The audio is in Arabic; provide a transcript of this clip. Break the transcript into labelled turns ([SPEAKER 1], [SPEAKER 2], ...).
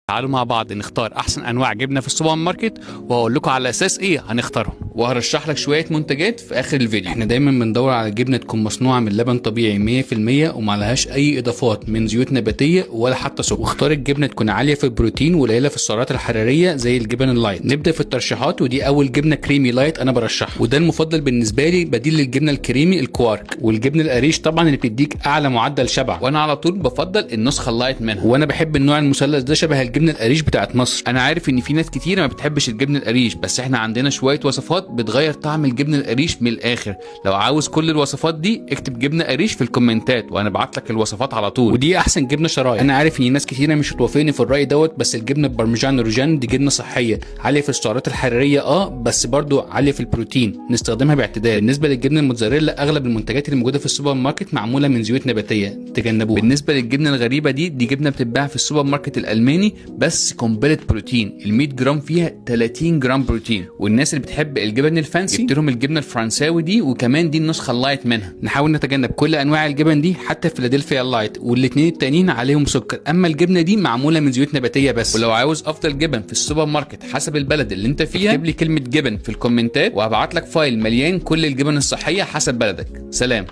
[SPEAKER 1] تعالوا مع بعض نختار احسن انواع جبنه في السوبر ماركت، وهقول لكم على اساس ايه هنختارهم، وهرشح لك شويه منتجات في اخر الفيديو. احنا دايما بندور على جبنه تكون مصنوعه من لبن طبيعي 100% وما لهاش اي اضافات من زيوت نباتيه ولا حتى سكر، واختار الجبنه تكون عاليه في البروتين وقليله في السعرات الحراريه زي الجبن اللايت. نبدا في الترشيحات، ودي اول جبنه كريمي لايت انا برشحها، وده المفضل بالنسبه لي بديل للجبنه الكريمي الكوارك، والجبنه القريش طبعا اللي بتديك اعلى معدل شبع، وانا على طول بفضل النسخه اللايت منها، وانا بحب النوع المثلث ده شبه الجبنه القريش بتاعت مصر. انا عارف ان في ناس كتيره ما بتحبش الجبنه القريش، بس احنا عندنا شويه وصفات بتغير طعم الجبنه القريش من الاخر. لو عاوز كل الوصفات دي اكتب جبنه قريش في الكومنتات وانا ابعت لك الوصفات على طول. ودي احسن جبنه شرايح. انا عارف ان ناس كتيره مش هتوافقني في الراي دوت، بس الجبنه البارميجان روجان دي جبنه صحيه عاليه في السعرات الحراريه بس برضو عاليه في البروتين، نستخدمها باعتدال. بالنسبه للجبنه الموتزاريلا اغلب المنتجات اللي موجوده في السوبر ماركت معموله من زيوت نباتيه، تجنبوها. بالنسبه للجبنه الغريبه دي جبنه بتتباع في السوبر ماركت الالماني بس قنبله بروتين، ال 100 جرام فيها 30 جرام بروتين. والناس اللي بتحب الجبن الفانسي جبت لهم الجبنه الفرنساوي دي، وكمان دي النسخه اللايت منها. نحاول نتجنب كل انواع الجبن دي حتى فيلادلفيا اللايت، والاثنين التانيين عليهم سكر، اما الجبنه دي معموله من زيوت نباتيه بس. ولو عاوز افضل جبن في السوبر ماركت حسب البلد اللي انت فيها اكتب لي كلمه جبن في الكومنتات وهبعت لك فايل مليان كل الجبن الصحيه حسب بلدك. سلام.